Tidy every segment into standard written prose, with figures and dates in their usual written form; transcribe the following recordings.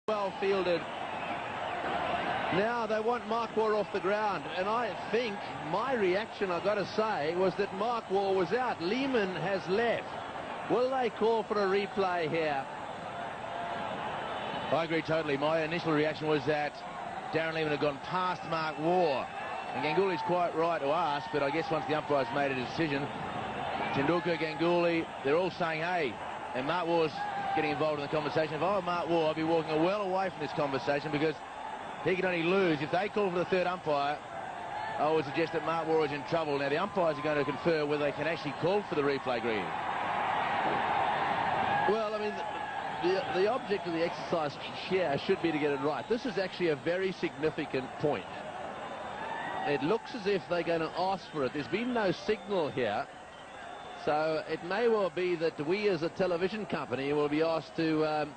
Well fielded. Now they want Mark Waugh off the ground, and I think my reaction, I've got to say, was that Mark Waugh was out. Lehmann has left. Will they call for a replay here? I agree totally. My initial reaction was that Darren Lehmann had gone past Mark Waugh, and Ganguly's quite right to ask, but I guess once the umpires made a decision, Tendulkar, Ganguly, they're all saying, hey, and Mark Waugh's getting involved in the conversation. If I were Mark Waugh, I'd be walking well away from this conversation, because he can only lose. If they call for the third umpire, I would suggest that Mark Waugh is in trouble. Now, the umpires are going to confer whether they can actually call for the replay, Green. Well, I mean, the object of the exercise here should be to get it right. This is actually a very significant point. It looks as if they're going to ask for it. There's been no signal here. So it may well be that we as a television company will be asked to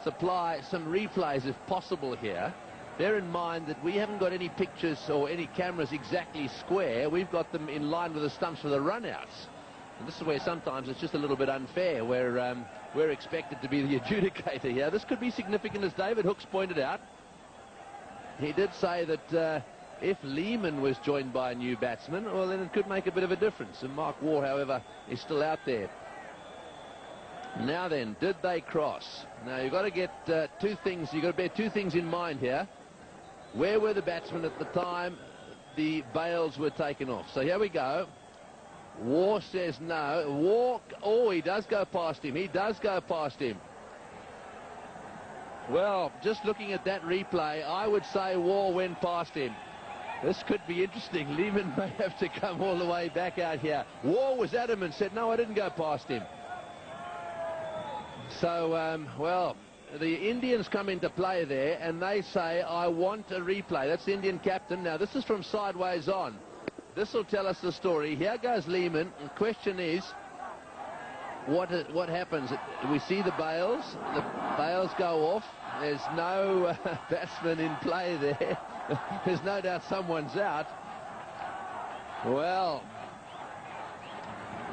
supply some replays if possible here. Bear in mind that we haven't got any pictures or any cameras exactly square. We've got them in line with the stumps for the runouts. And this is where sometimes it's just a little bit unfair, where we're expected to be the adjudicator here. This could be significant, as David Hooks pointed out. He did say that if Lehmann was joined by a new batsman, well, then it could make a bit of a difference. And Mark Waugh, however, is still out there. Now then, did they cross? Now, you've got to get two things. You've got to bear two things in mind here. Where were the batsmen at the time the bails were taken off? So here we go. Waugh says no. Waugh, oh, he does go past him. He does go past him. Well, just looking at that replay, I would say Waugh went past him. This could be interesting. Lehmann may have to come all the way back out here. Waugh was adamant, said, no, I didn't go past him. So, well, the Indians come into play there, and they say, I want a replay. That's the Indian captain. Now, this is from sideways on. This will tell us the story. Here goes Lehmann. The question is, what happens? Do we see the bails? The bails go off. There's no batsman in play there. There's no doubt someone's out. Well,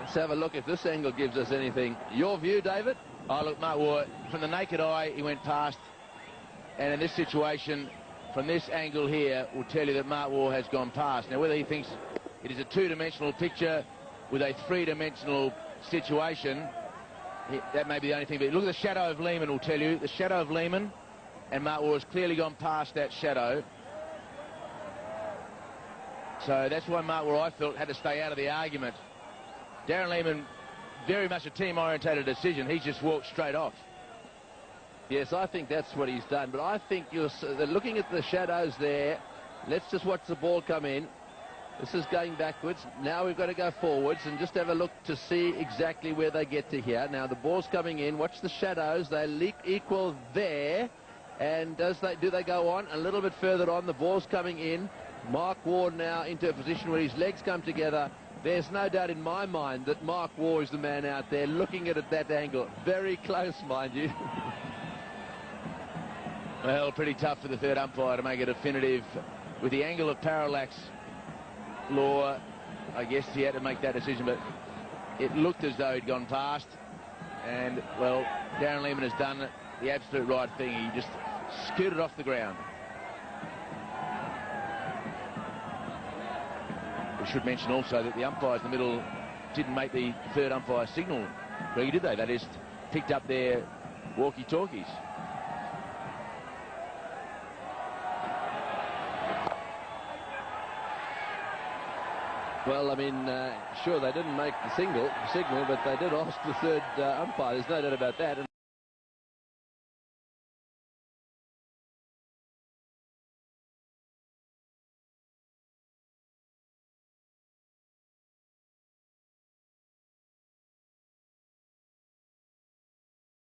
let's have a look if this angle gives us anything. Your view, David? Oh, look, Mark Waugh, from the naked eye, he went past. And in this situation, from this angle here, will tell you that Mark Waugh has gone past. Now, whether he thinks it is a two-dimensional picture with a three-dimensional situation, that may be the only thing. But look at the shadow of Lehmann will tell you. The shadow of Lehmann, and Mark Waugh has clearly gone past that shadow. So that's why Mark Waugh, I felt, had to stay out of the argument. Darren Lehmann, very much a team-orientated decision. He's just walked straight off. Yes, I think that's what he's done. But I think you're looking at the shadows there. Let's just watch the ball come in. This is going backwards. Now we've got to go forwards and just have a look to see exactly where they get to here. Now the ball's coming in. Watch the shadows. They equal there. And do they go on? A little bit further on. The ball's coming in. Mark Waugh now into a position where his legs come together. There's no doubt in my mind that Mark Waugh is the man out there looking at it at that angle. Very close, mind you. Well, pretty tough for the third umpire to make a definitive. With the angle of parallax law, I guess he had to make that decision, but it looked as though he'd gone past. And, well, Darren Lehmann has done the absolute right thing. He just scooted off the ground. We should mention also that the umpires in the middle didn't make the third umpire signal. Really, did they? They just picked up their walkie-talkies. Well, I mean, sure, they didn't make the signal, but they did ask the third umpire. There's no doubt about that.